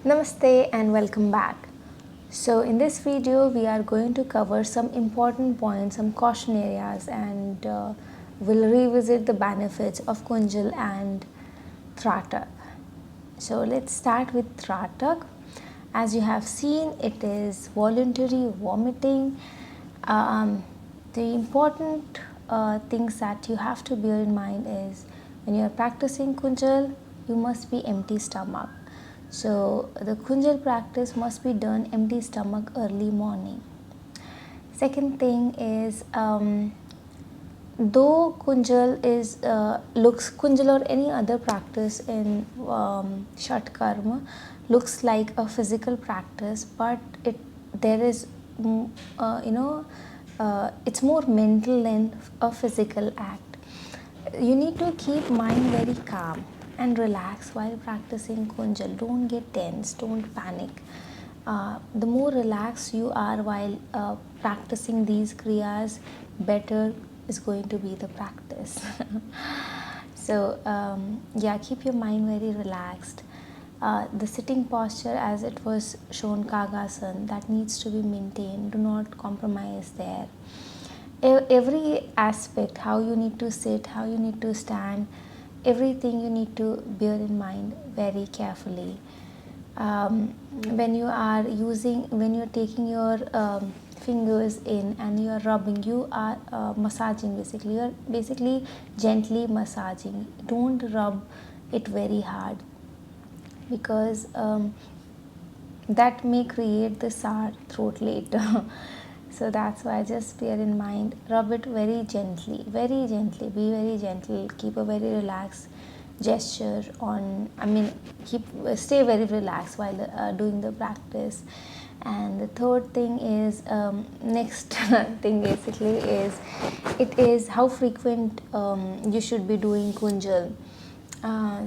Namaste and welcome back. So in this video we are going to cover some important points, some caution areas, and we'll revisit the benefits of Kunjal and Trataka. So let's start with Trataka. As you have seen, it is voluntary vomiting. The important things that you have to bear in mind is when you are practicing Kunjal, you must be empty stomach. So the Kunjal practice must be done empty stomach early morning. Second thing is though Kunjal is looks Kunjal or any other practice in Shatkarma looks like a physical practice, but there is it's more mental than a physical act. You need to keep mind very calm and relax while practicing Kunjal. Don't get tense, don't panic. The more relaxed you are while practicing these kriyas, better is going to be the practice. So yeah, keep your mind very relaxed. The sitting posture, as it was shown, Kagasan, that needs to be maintained. Do not compromise there. Every aspect, how you need to sit, how you need to stand, everything you need to bear in mind very carefully. When you're taking your fingers in and you are rubbing, you are massaging basically. You are basically gently massaging. Don't rub it very hard because that may create the sour throat later. So that's why just bear in mind, rub it very gently, be very gentle, keep a very relaxed gesture on, stay very relaxed while doing the practice. And the third thing is, next thing basically is, it is how frequent you should be doing Kunjal.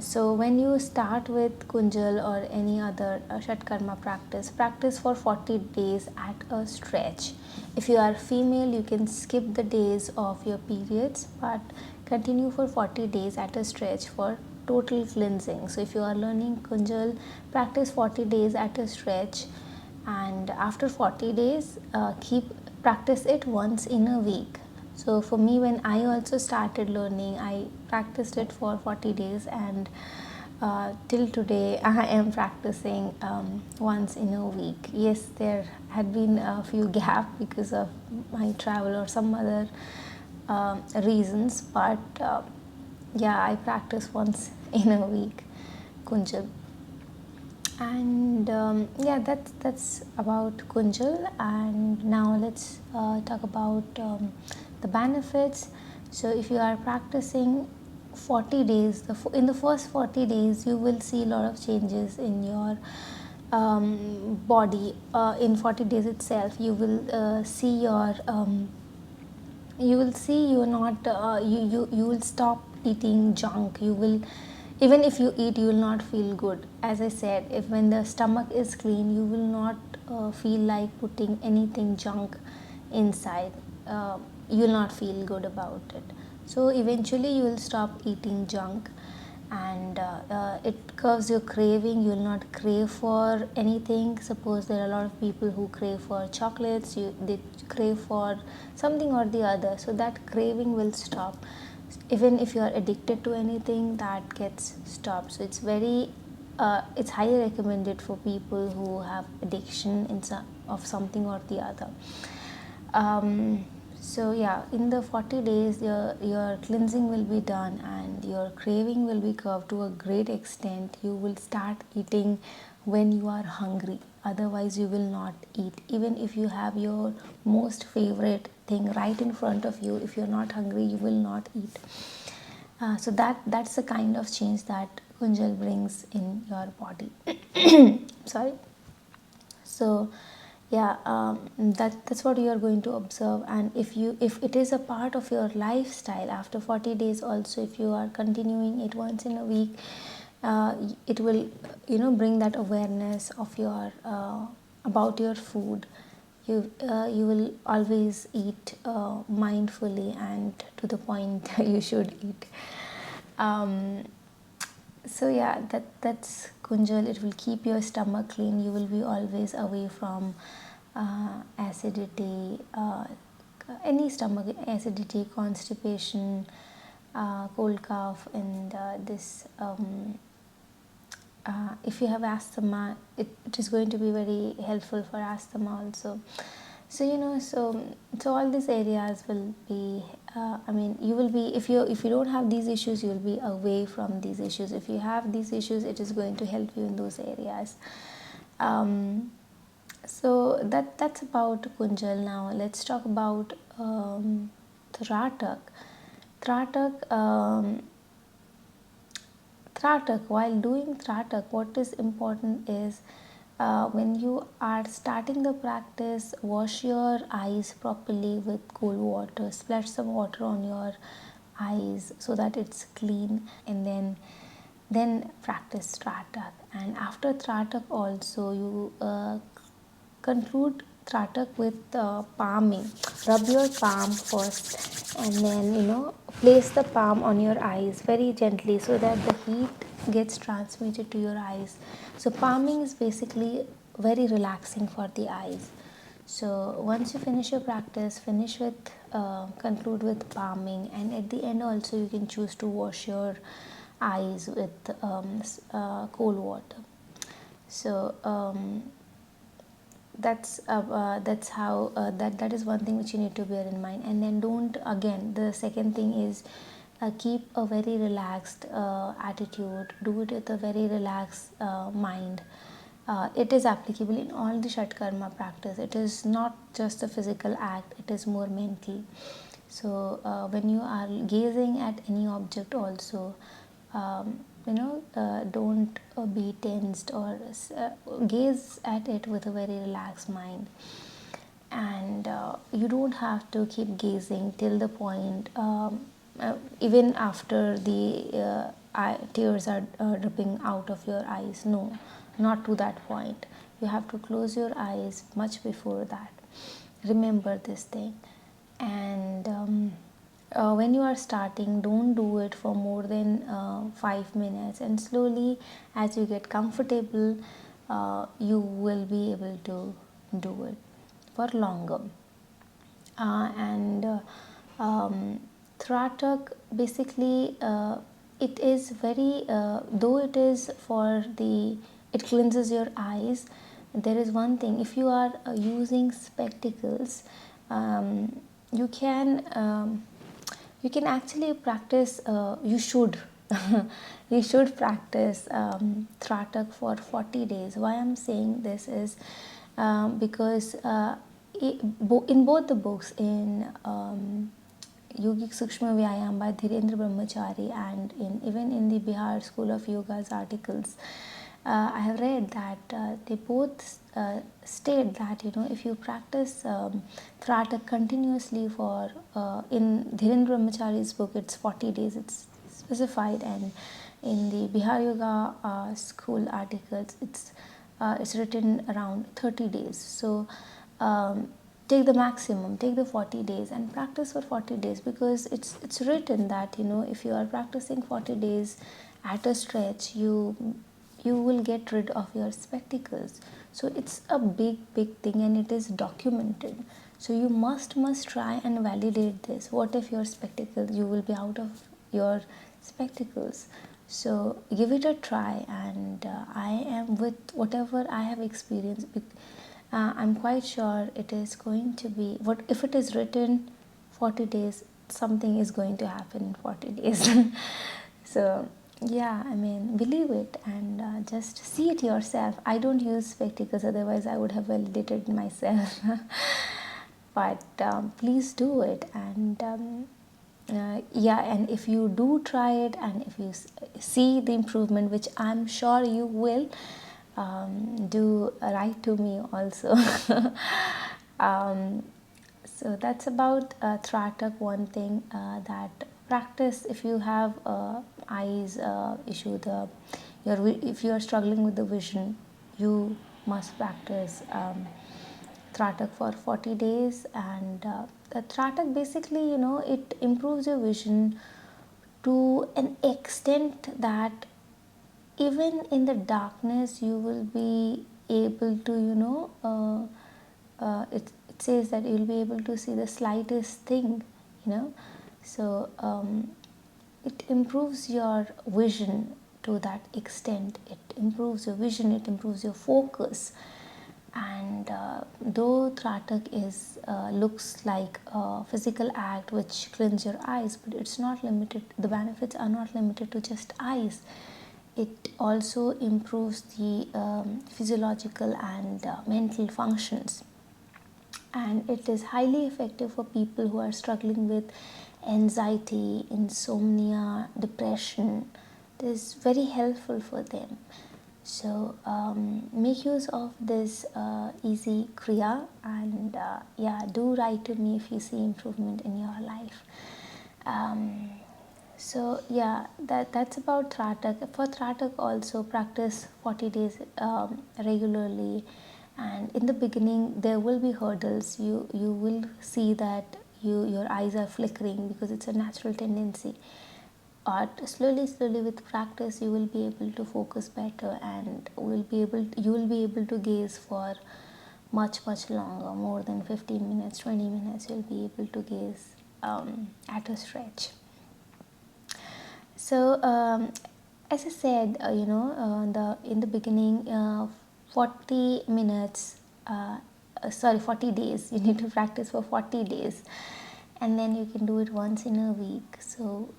So when you start with Kunjal or any other Shatkarma practice for 40 days at a stretch. If you are female, you can skip the days of your periods, but continue for 40 days at a stretch for total cleansing. So if you are learning Kunjal, practice 40 days at a stretch, and after 40 days, practice it once in a week. So for me, when I also started learning, I practiced it for 40 days, and till today I am practicing once in a week. Yes, there had been a few gaps because of my travel or some other reasons, but yeah, I practice once in a week Kunjal. And yeah, that's about Kunjal. And now let's talk about the benefits. So if you are practicing 40 days, in the first 40 days you will see a lot of changes in your body. In 40 days itself, you will see your you will see you're not you will stop eating junk. You will, even if you eat, you will not feel good. As I said, if when the stomach is clean, you will not feel like putting anything junk inside. You will not feel good about it. So eventually you will stop eating junk, and it curves your craving. You will not crave for anything. Suppose there are a lot of people who crave for chocolates, they crave for something or the other, so that craving will stop. Even if you are addicted to anything, that gets stopped. So it's highly recommended for people who have addiction of something or the other. So yeah, in the 40 days your cleansing will be done and your craving will be curbed to a great extent. You will start eating when you are hungry, otherwise you will not eat. Even if you have your most favorite thing right in front of you, if you're not hungry, you will not eat. So that's the kind of change that Kunjal brings in your body. Sorry. So yeah, that's what you are going to observe. And if it is a part of your lifestyle, after 40 days also, if you are continuing it once in a week, it will bring that awareness of your about your food. You will always eat mindfully and to the point you should eat. So yeah, that's Kunjal. It will keep your stomach clean. You will be always away from acidity, any stomach acidity, constipation, cold cough, and this. If you have asthma, it is going to be very helpful for asthma also. So so all these areas will be, I mean, you will be, if you don't have these issues, you will be away from these issues. If you have these issues, it is going to help you in those areas. um, so that's about Kunjal. Now let's talk about Tratak. Tratak, Tratak, while doing Tratak, what is important is, when you are starting the practice, wash your eyes properly with cold water, splash some water on your eyes so that it's clean, and then practice Tratak. And after Tratak also, you conclude Tratak with palming. Rub your palm first, and then place the palm on your eyes very gently so that the heat gets transmitted to your eyes. So palming is basically very relaxing for the eyes. So once you finish your practice, finish with conclude with palming, and at the end also you can choose to wash your eyes with cold water. So that's how that is one thing which you need to bear in mind. And then don't, again, the second thing is, keep a very relaxed attitude. Do it with a very relaxed mind. It is applicable in all the Shatkarma practice. It is not just a physical act, it is more mental. So when you are gazing at any object also, don't be tensed, or gaze at it with a very relaxed mind. And you don't have to keep gazing till the point, even after the tears are dripping out of your eyes. No, not to that point. You have to close your eyes much before that. Remember this thing. And when you are starting, don't do it for more than 5 minutes, and slowly, as you get comfortable, you will be able to do it for longer. And Thratak, basically, it is very, though it is for the, it cleanses your eyes. There is one thing, if you are using spectacles, you can you can actually practice, you should you should practice Thratak for 40 days. Why I'm saying this is, because in both the books, in Yogic Sukshma Vyayam by Dhirendra Brahmachari, and even in the Bihar School of Yoga's articles, I have read that they both state that if you practice Thratak continuously for, in Dhirendra Brahmachari's book, it's 40 days, it's specified, and in the Bihar Yoga School articles, it's written around 30 days. So take the maximum, take the 40 days and practice for 40 days, because it's written that if you are practicing 40 days at a stretch, you will get rid of your spectacles. So it's a big thing, and it is documented. So you must try and validate this. What if your spectacles, you will be out of your spectacles? So give it a try. And I am, with whatever I have experienced, I'm quite sure it is going to be, what if it is written 40 days, something is going to happen in 40 days. So yeah, I mean, believe it, and just see it yourself. I don't use spectacles, otherwise I would have validated myself. But please do it. And yeah, and if you do try it, and if you see the improvement, which I'm sure you will, do write to me also. um, so that's about Tratak. One thing that practice, if you have eyes issue, if you are struggling with the vision, you must practice Tratak for 40 days. And the Tratak, basically, it improves your vision to an extent that even in the darkness you will be able to, it says that you'll be able to see the slightest thing, you know. So it improves your vision to that extent. It improves your vision, it improves your focus. And though Tratak is looks like a physical act which cleans your eyes, but it's not limited, the benefits are not limited to just eyes. It also improves the physiological and mental functions, and it is highly effective for people who are struggling with anxiety, insomnia, depression. It is very helpful for them. So make use of this easy kriya, and yeah, do write to me if you see improvement in your life. um, so yeah, that's about Tratak. For Tratak also practice 40 days regularly, and in the beginning there will be hurdles. You will see that your eyes are flickering because it's a natural tendency. But slowly with practice you will be able to focus better, and you will be able to gaze for much longer, more than 15 minutes, 20 minutes. You'll be able to gaze at a stretch. So as I said, the in the beginning, 40 minutes, 40 days. You need to practice for 40 days, and then you can do it once in a week. So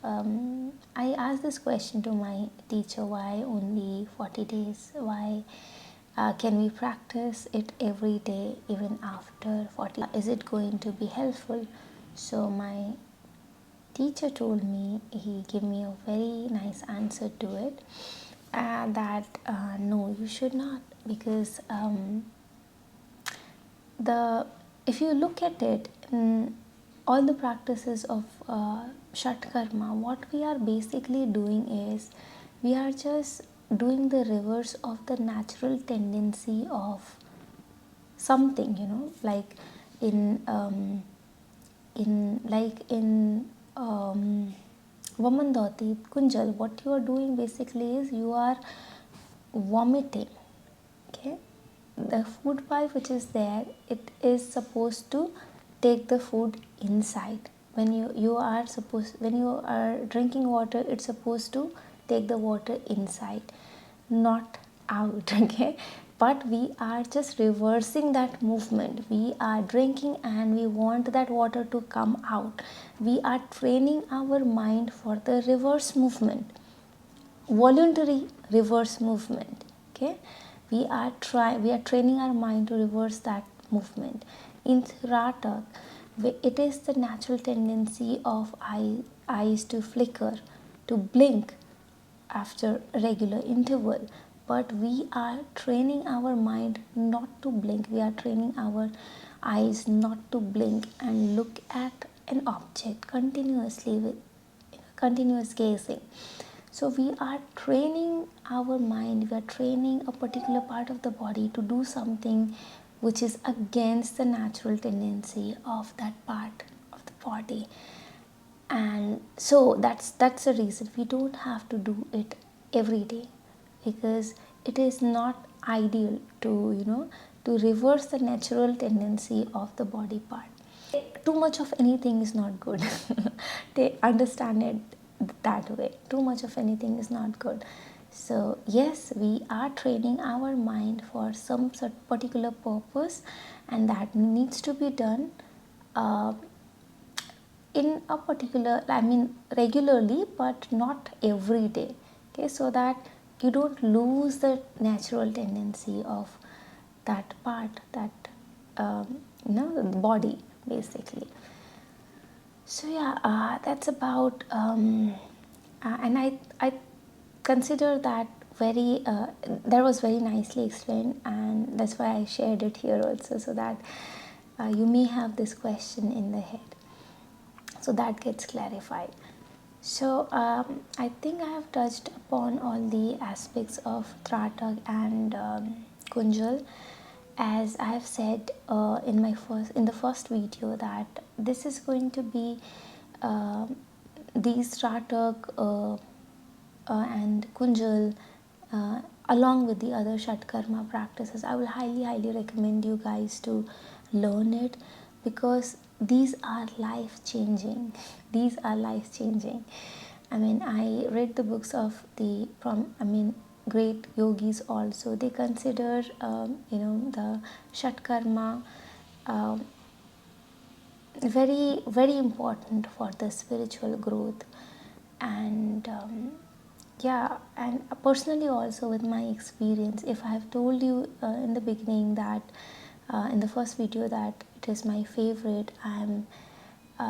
I asked this question to my teacher: why only 40 days? Why can we practice it every day, even after 40? Is it going to be helpful? So my teacher told me, he gave me a very nice answer to it, that no, you should not, because the if you look at it, all the practices of Shatkarma, what we are basically doing is we are just doing the reverse of the natural tendency of something, like in woman dhoti Kunjal, what you are doing basically is you are vomiting. Okay, the food pipe which is there, it is supposed to take the food inside. When when you are drinking water, it's supposed to take the water inside, not out. Okay, but we are just reversing that movement. We are drinking and we want that water to come out. We are training our mind for the reverse movement, voluntary reverse movement. Okay, we are training our mind to reverse that movement. In Trataka, it is the natural tendency of eyes to flicker, to blink after a regular interval, but we are training our mind not to blink. We are training our eyes not to blink and look at an object continuously with continuous gazing. So we are training our mind, we are training a particular part of the body to do something which is against the natural tendency of that part of the body. And so that's the reason we don't have to do it every day, because it is not ideal to, to reverse the natural tendency of the body part. Too much of anything is not good. They understand it that way. Too much of anything is not good. So yes, we are training our mind for some particular purpose, and that needs to be done uh, in a particular, I mean regularly, but not every day. Okay, so that you don't lose the natural tendency of that part, that the body basically. So yeah, that's about and I consider that very that was very nicely explained, and that's why I shared it here also, so that you may have this question in the head, so that gets clarified. So I think I have touched upon all the aspects of Tratak and Kunjal. As I have said in the first video, that this is going to be these Tratak and Kunjal along with the other Shatkarma practices. I will highly recommend you guys to learn it, because these are life changing. These are life changing. I mean, I read the books of the great yogis also. They consider the Shatkarma very important for the spiritual growth. And yeah, and personally also, with my experience, if I have told you in the beginning that in the first video that it is my favorite,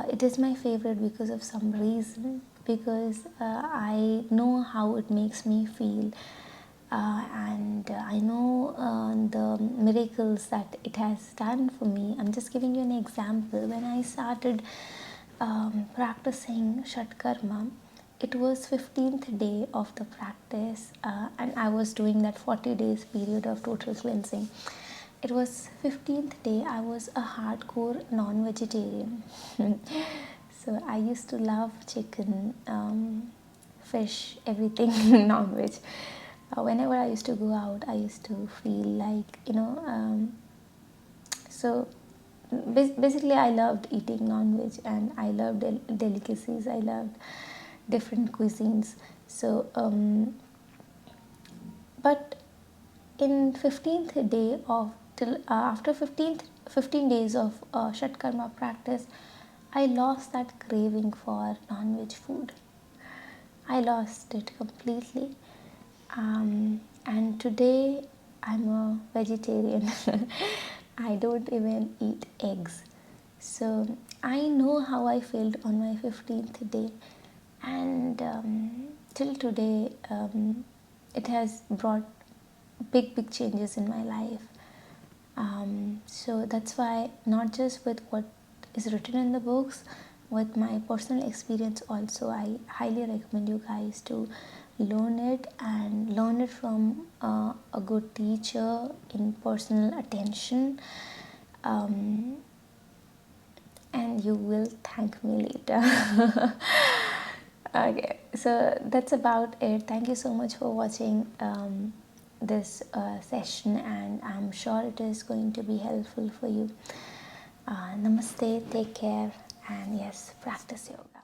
it is my favorite because of some reason, because I know how it makes me feel, and I know the miracles that it has done for me. I'm just giving you an example. When I started practicing Shatkarma, it was 15th day of the practice, and I was doing that 40 days period of total cleansing. It was 15th day. I was a hardcore non-vegetarian. So I used to love chicken, fish, everything non-veg. Whenever I used to go out, I used to feel like, so basically I loved eating non-veg, and I loved delicacies. I loved different cuisines. So but in 15th day of till after 15 days of Shatkarma practice, I lost that craving for non-veg food. I lost it completely. And today I'm a vegetarian. I don't even eat eggs. So I know how I felt on my 15th day, and till today, it has brought big changes in my life. So that's why, not just with what is written in the books, with my personal experience also, I highly recommend you guys to learn it, and learn it from a good teacher in personal attention, and you will thank me later. Okay, so that's about it. Thank you so much for watching this session, and I'm sure it is going to be helpful for you. Namaste, take care, and yes, practice yoga.